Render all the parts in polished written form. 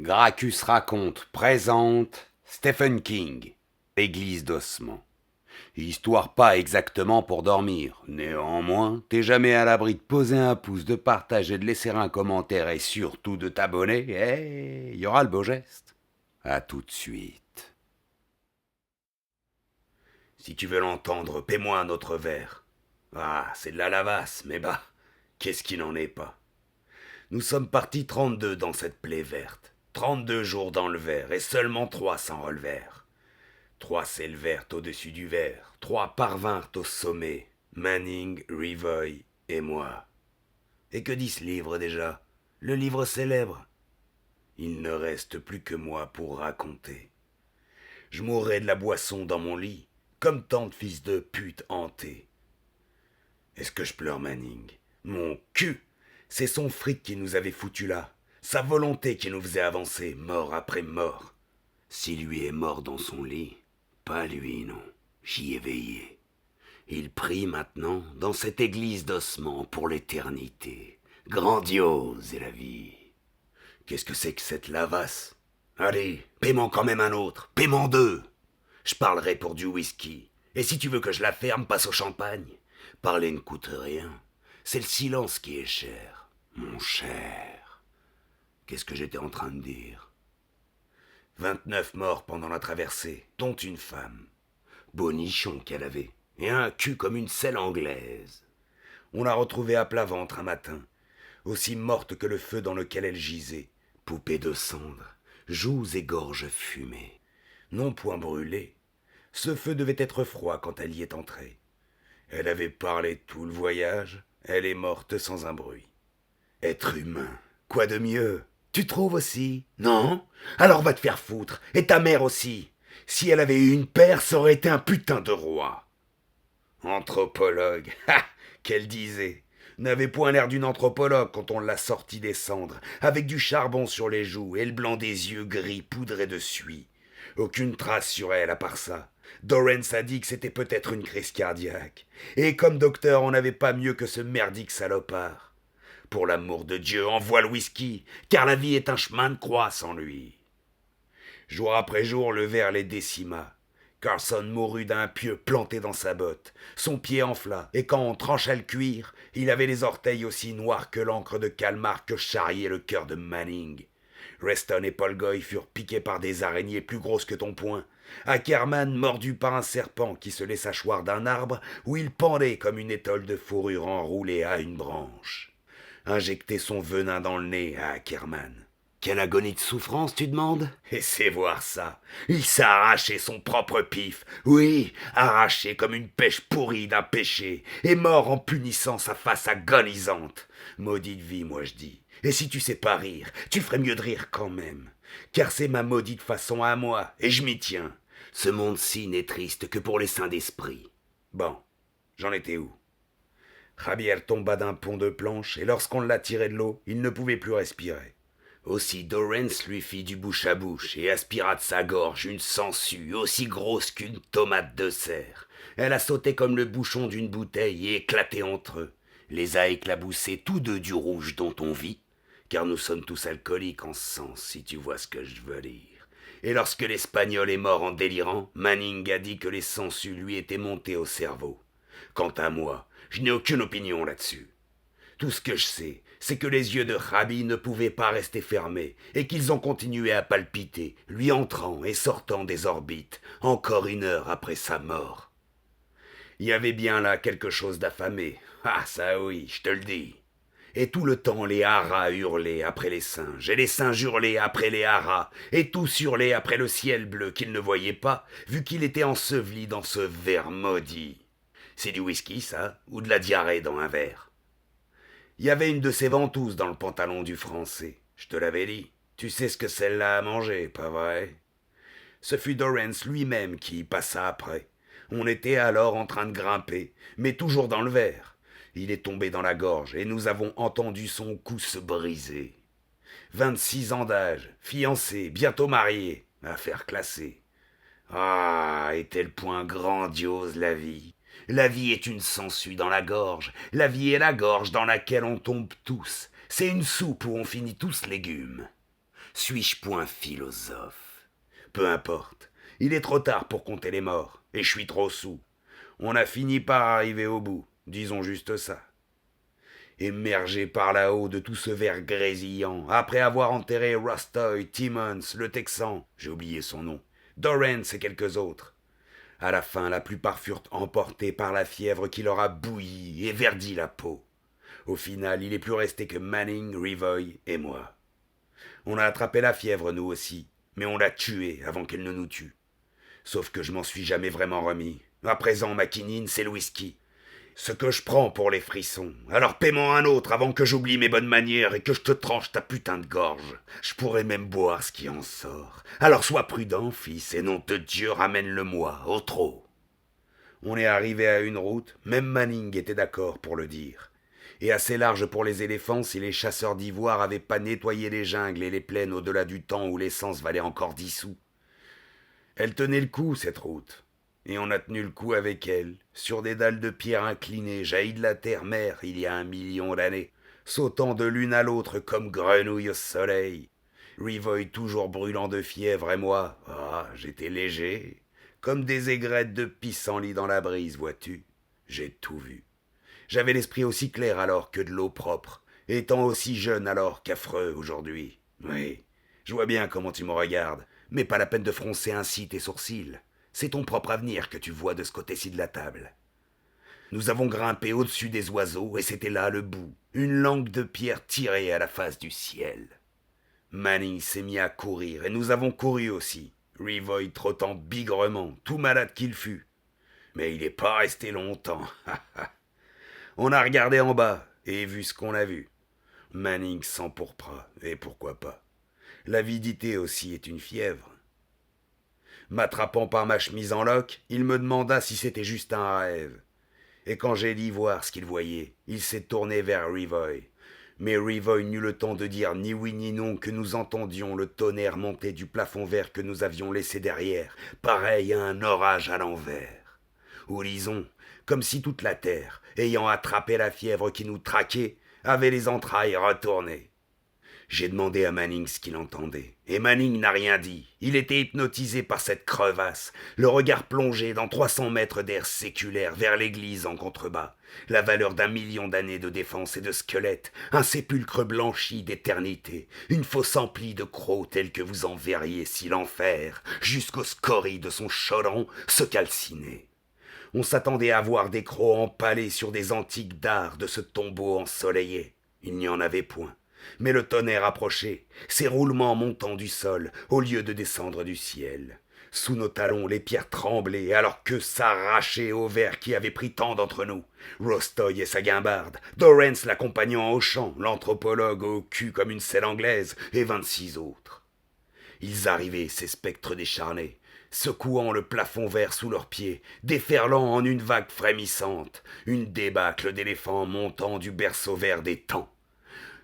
Gracchus raconte, présente Stephen King, Église d'ossement. Histoire pas exactement pour dormir. Néanmoins, t'es jamais à l'abri de poser un pouce, de partager, de laisser un commentaire et surtout de t'abonner. Y aura le beau geste. À tout de suite. Si tu veux l'entendre, paie-moi un autre verre. Ah, c'est de la lavasse, mais bah, qu'est-ce qui n'en est pas? Nous sommes partis 32 dans cette plaie verte. 32 jours dans le verre et seulement 3 s'en relevèrent. 3 s'élevèrent au-dessus du verre, 3 parvinrent au sommet, Manning, Rivoy et moi. Et que dit ce livre déjà? Le livre célèbre. Il ne reste plus que moi pour raconter. Je mourrais de la boisson dans mon lit, comme tant de fils de pute hantés. Est-ce que je pleure, Manning? Mon cul! C'est son fric qui nous avait foutus là, sa volonté qui nous faisait avancer, mort après mort. Si lui est mort dans son lit, pas lui, non. J'y ai veillé. Il prie maintenant dans cette église d'ossement pour l'éternité. Grandiose est la vie. Qu'est-ce que c'est que cette lavasse? Allez, paie-m'en quand même un autre. Paie-m'en 2. Je parlerai pour du whisky. Et si tu veux que je la ferme, passe au champagne. Parler ne coûte rien. C'est le silence qui est cher. Mon cher. Qu'est-ce que j'étais en train de dire? 29 morts pendant la traversée, dont une femme. Bonichon qu'elle avait, et un cul comme une selle anglaise. On l'a retrouvée à plat ventre un matin, aussi morte que le feu dans lequel elle gisait, poupée de cendre, joues et gorges fumées. Non point brûlée, ce feu devait être froid quand elle y est entrée. Elle avait parlé tout le voyage, elle est morte sans un bruit. Être humain, quoi de mieux? Tu trouves aussi? Non? Alors va te faire foutre, et ta mère aussi. Si elle avait eu une paire, ça aurait été un putain de roi. Anthropologue, ha! Qu'elle disait. N'avait point l'air d'une anthropologue quand on l'a sortie des cendres, avec du charbon sur les joues et le blanc des yeux gris poudrés de suie. Aucune trace sur elle à part ça. Dorrance a dit que c'était peut-être une crise cardiaque. Et comme docteur, on n'avait pas mieux que ce merdique salopard. Pour l'amour de Dieu, envoie le whisky, car la vie est un chemin de croix sans lui. Jour après jour, le verre les décima. Carson mourut d'un pieu planté dans sa botte. Son pied enfla, et quand on trancha le cuir, il avait les orteils aussi noirs que l'encre de calmar que charriait le cœur de Manning. Reston et Polgoy furent piqués par des araignées plus grosses que ton poing. Ackerman mordu par un serpent qui se laissa choir d'un arbre où il pendait comme une étole de fourrure enroulée à une branche. Injecter son venin dans le nez à Ackerman. Quelle agonie de souffrance, tu demandes? Et c'est voir ça. Il s'est arraché son propre pif. Oui, arraché comme une pêche pourrie d'un péché, et mort en punissant sa face agonisante. Maudite vie, moi je dis. Et si tu sais pas rire, tu ferais mieux de rire quand même. Car c'est ma maudite façon à moi, et je m'y tiens. Ce monde-ci n'est triste que pour les saints d'esprit. Bon, j'en étais où? Javier tomba d'un pont de planche, et lorsqu'on l'a tiré de l'eau, il ne pouvait plus respirer. Aussi Dorrance lui fit du bouche à bouche et aspira de sa gorge une sangsue aussi grosse qu'une tomate de serre. Elle a sauté comme le bouchon d'une bouteille et éclaté entre eux, les a éclaboussés tous deux du rouge dont on vit, car nous sommes tous alcooliques en ce sens, si tu vois ce que je veux dire. Et lorsque l'Espagnol est mort en délirant, Manning a dit que les sangsues lui étaient montées au cerveau. Quant à moi, je n'ai aucune opinion là-dessus. Tout ce que je sais, c'est que les yeux de Rabi ne pouvaient pas rester fermés et qu'ils ont continué à palpiter, lui entrant et sortant des orbites, encore 1 heure après sa mort. Il y avait bien là quelque chose d'affamé. Ah, ça oui, je te le dis. Et tout le temps, les haras hurlaient après les singes, et les singes hurlaient après les haras, et tous hurlaient après le ciel bleu qu'ils ne voyaient pas, vu qu'il était enseveli dans ce verre maudit. C'est du whisky, ça, ou de la diarrhée dans un verre? Il y avait une de ces ventouses dans le pantalon du Français. Je te l'avais dit. Tu sais ce que celle-là a mangé, pas vrai? Ce fut Dorrance lui-même qui y passa après. On était alors en train de grimper, mais toujours dans le verre. Il est tombé dans la gorge et nous avons entendu son cou se briser. 26 ans d'âge, fiancé, bientôt marié, affaire classée. Ah, est elle point grandiose la vie? La vie est une sangsue dans la gorge. La vie est la gorge dans laquelle on tombe tous. C'est une soupe où on finit tous légumes. Suis-je point philosophe? Peu importe, il est trop tard pour compter les morts, et je suis trop saoul. On a fini par arriver au bout, disons juste ça. Émergé par là-haut de tout ce verre grésillant, après avoir enterré Rostoy, Timmons, le Texan, j'ai oublié son nom, Dorrance et quelques autres. À la fin, la plupart furent emportés par la fièvre qui leur a bouilli et verdi la peau. Au final, il n'est plus resté que Manning, Rivoy et moi. On a attrapé la fièvre, nous aussi, mais on l'a tuée avant qu'elle ne nous tue. Sauf que je m'en suis jamais vraiment remis. À présent, ma quinine, c'est le whisky. Ce que je prends pour les frissons. Alors paie-moi un autre avant que j'oublie mes bonnes manières et que je te tranche ta putain de gorge. Je pourrais même boire ce qui en sort. Alors sois prudent, fils, et nom de Dieu, ramène-le-moi, au trot. On est arrivé à une route, même Manning était d'accord pour le dire. Et assez large pour les éléphants si les chasseurs d'ivoire avaient pas nettoyé les jungles et les plaines au-delà du temps où l'essence valait encore 10 sous. Elle tenait le coup, cette route. Et on a tenu le coup avec elle, sur des dalles de pierre inclinées, jaillies de la terre-mère il y a 1 million d'années, sautant de l'une à l'autre comme grenouilles au soleil. Rivoy toujours brûlant de fièvre et moi, j'étais léger, comme des aigrettes de pissenlit dans la brise, vois-tu. J'ai tout vu. J'avais l'esprit aussi clair alors que de l'eau propre, étant aussi jeune alors qu'affreux aujourd'hui. Oui, je vois bien comment tu me regardes, mais pas la peine de froncer ainsi tes sourcils. C'est ton propre avenir que tu vois de ce côté-ci de la table. Nous avons grimpé au-dessus des oiseaux et c'était là le bout, une langue de pierre tirée à la face du ciel. Manning s'est mis à courir et nous avons couru aussi, Rivoy trottant bigrement, tout malade qu'il fût. Mais il n'est pas resté longtemps. On a regardé en bas et vu ce qu'on a vu. Manning s'empourpra, et pourquoi pas. L'avidité aussi est une fièvre. M'attrapant par ma chemise en loques, il me demanda si c'était juste un rêve. Et quand j'ai dit voir ce qu'il voyait, il s'est tourné vers Rivoy. Mais Rivoy n'eut le temps de dire ni oui ni non que nous entendions le tonnerre monter du plafond vert que nous avions laissé derrière, pareil à un orage à l'envers. Ou lisons, comme si toute la terre, ayant attrapé la fièvre qui nous traquait, avait les entrailles retournées. J'ai demandé à Manning ce qu'il entendait, et Manning n'a rien dit. Il était hypnotisé par cette crevasse, le regard plongé dans 300 mètres d'air séculaire vers l'église en contrebas, la valeur d'1 million d'années de défense et de squelettes, un sépulcre blanchi d'éternité, une fosse emplie de crocs tels que vous en verriez si l'enfer, jusqu'aux scories de son chaudron, se calcinait. On s'attendait à voir des crocs empalés sur des antiques dards de ce tombeau ensoleillé. Il n'y en avait point. Mais le tonnerre approchait, ses roulements montant du sol au lieu de descendre du ciel. Sous nos talons, les pierres tremblaient alors que s'arrachaient au verre qui avait pris tant d'entre nous. Rostoy et sa guimbarde, Dorrance l'accompagnant au champ, l'anthropologue au cul comme une selle anglaise, et 26 autres. Ils arrivaient, ces spectres décharnés, secouant le plafond vert sous leurs pieds, déferlant en une vague frémissante, une débâcle d'éléphants montant du berceau vert des temps.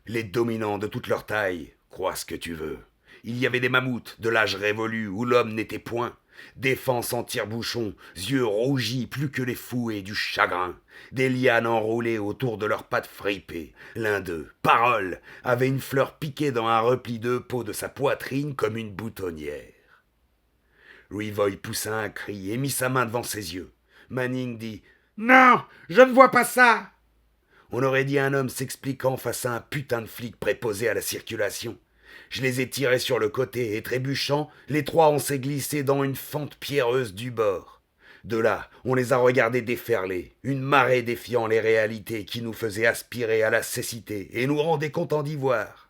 Les dominants de toute leur taille, crois ce que tu veux. Il y avait des mammouths de l'âge révolu où l'homme n'était point, des fans en tire-bouchon, yeux rougis plus que les fouets du chagrin, des lianes enroulées autour de leurs pattes fripées. L'un d'eux, Parole, avait une fleur piquée dans un repli de peau de sa poitrine comme une boutonnière. Rivoy poussa un cri et mit sa main devant ses yeux. Manning dit « Non, je ne vois pas ça !» On aurait dit un homme s'expliquant face à un putain de flic préposé à la circulation. Je les ai tirés sur le côté et trébuchant, les trois on s'est glissés dans une fente pierreuse du bord. De là, on les a regardés déferler, une marée défiant les réalités qui nous faisait aspirer à la cécité et nous rendait contents d'y voir.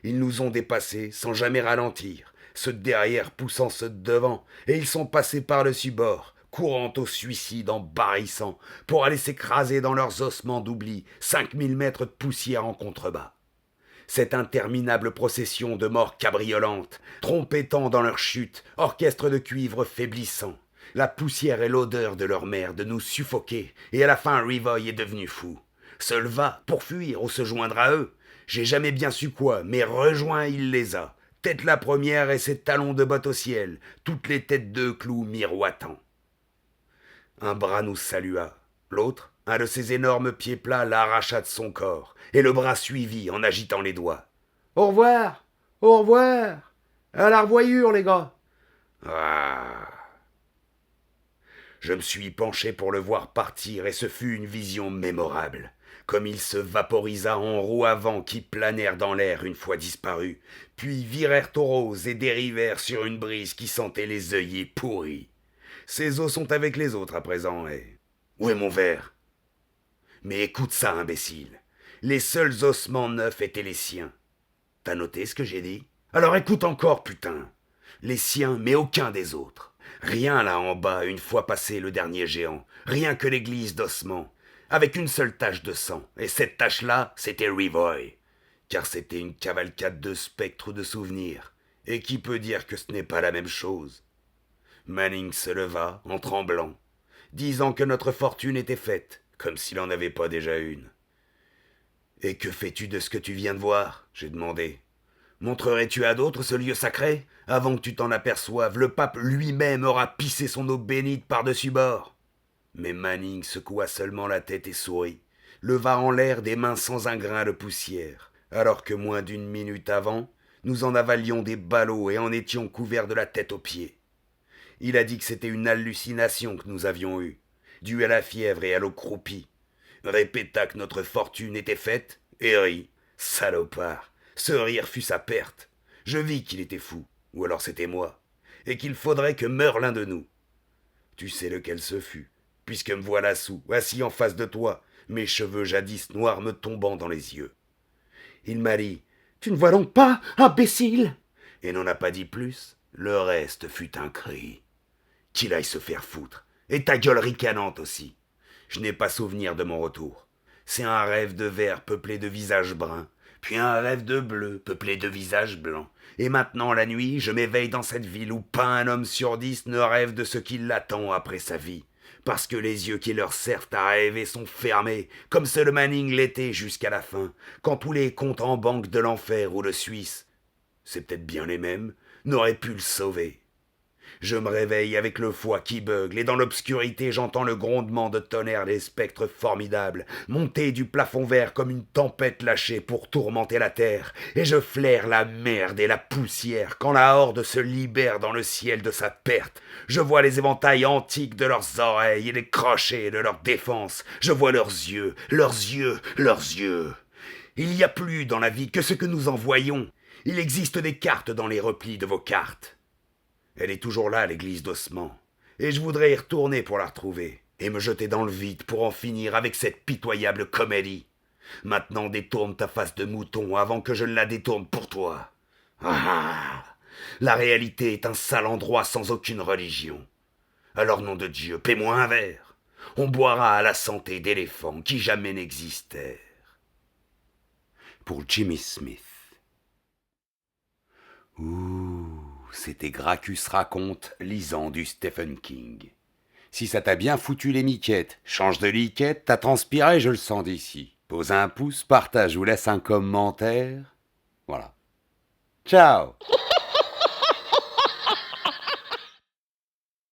Ils nous ont dépassés sans jamais ralentir, ceux de derrière poussant ceux de devant, et ils sont passés par-dessus bord, courant au suicide en barrissant, pour aller s'écraser dans leurs ossements d'oubli, 5000 mètres de poussière en contrebas. Cette interminable procession de morts cabriolantes, trompettant dans leur chute, orchestre de cuivre faiblissant, la poussière et l'odeur de leur mère de nous suffoquer, et à la fin Rivoy est devenu fou. Se leva pour fuir ou se joindre à eux. J'ai jamais bien su quoi, mais rejoint il les a. Tête la première et ses talons de botte au ciel, toutes les têtes de clous miroitant. Un bras nous salua, l'autre, un de ses énormes pieds plats l'arracha de son corps, et le bras suivit en agitant les doigts. « Au revoir, Au revoir. À la revoyure, les gars. Ah. Je me suis penché pour le voir partir et ce fut une vision mémorable. Comme il se vaporisa en roues avant qui planèrent dans l'air une fois disparus, puis virèrent au rose et dérivèrent sur une brise qui sentait les œillets pourris. Ses os sont avec les autres à présent et... Où est mon verre? Mais écoute ça, imbécile. Les seuls ossements neufs étaient les siens. T'as noté ce que j'ai dit? Alors écoute encore, putain. Les siens, mais aucun des autres. Rien là en bas, une fois passé le dernier géant. Rien que l'église d'ossements. Avec une seule tache de sang. Et cette tache-là, c'était Rivoy. Car c'était une cavalcade de spectres ou de souvenirs. Et qui peut dire que ce n'est pas la même chose? Manning se leva, en tremblant, disant que notre fortune était faite, comme s'il en avait pas déjà une. Et que fais-tu de ce que tu viens de voir? J'ai demandé. Montrerais-tu à d'autres ce lieu sacré? Avant que tu t'en aperçoives, le pape lui-même aura pissé son eau bénite par-dessus bord. Mais Manning secoua seulement la tête et sourit, leva en l'air des mains sans un grain de poussière, alors que moins d'une minute avant, nous en avalions des ballots et en étions couverts de la tête aux pieds. Il a dit que c'était une hallucination que nous avions eue, due à la fièvre et à l'eau croupie. Répéta que notre fortune était faite et rit. Salopard. Ce rire fut sa perte. Je vis qu'il était fou, ou alors c'était moi, et qu'il faudrait que meure l'un de nous. Tu sais lequel ce fut, puisque me voilà sous, assis en face de toi, mes cheveux jadis noirs me tombant dans les yeux. Il m'a dit « Tu ne vois donc pas, imbécile ?» et n'en a pas dit plus. Le reste fut un cri. Qu'il aille se faire foutre, et ta gueule ricanante aussi. Je n'ai pas souvenir de mon retour. C'est un rêve de vert peuplé de visages bruns, puis un rêve de bleu peuplé de visages blancs. Et maintenant, la nuit, je m'éveille dans cette ville où pas un homme sur 10 ne rêve de ce qui l'attend après sa vie. Parce que les yeux qui leur servent à rêver sont fermés, comme ceux de Manning l'étaient jusqu'à la fin, quand tous les comptes en banque de l'enfer ou de Suisse, c'est peut-être bien les mêmes, n'auraient pu le sauver. Je me réveille avec le foie qui beugle, et dans l'obscurité j'entends le grondement de tonnerre des spectres formidables, monter du plafond vert comme une tempête lâchée pour tourmenter la terre, et je flaire la merde et la poussière quand la horde se libère dans le ciel de sa perte. Je vois les éventails antiques de leurs oreilles et les crochets de leur défense. Je vois leurs yeux, leurs yeux, leurs yeux. Il n'y a plus dans la vie que ce que nous en voyons. Il existe des cartes dans les replis de vos cartes. Elle est toujours là, l'église d'ossements, et je voudrais y retourner pour la retrouver, et me jeter dans le vide pour en finir avec cette pitoyable comédie. Maintenant détourne ta face de mouton avant que je ne la détourne pour toi. Ah! La réalité est un sale endroit sans aucune religion. Alors, nom de Dieu, paie-moi un verre. On boira à la santé d'éléphants qui jamais n'existèrent. Pour Jimmy Smith. Ouh, c'était Gracchus raconte, lisant du Stephen King. Si ça t'a bien foutu les miquettes, change de liquette, t'as transpiré, je le sens d'ici. Pose un pouce, partage ou laisse un commentaire. Voilà. Ciao!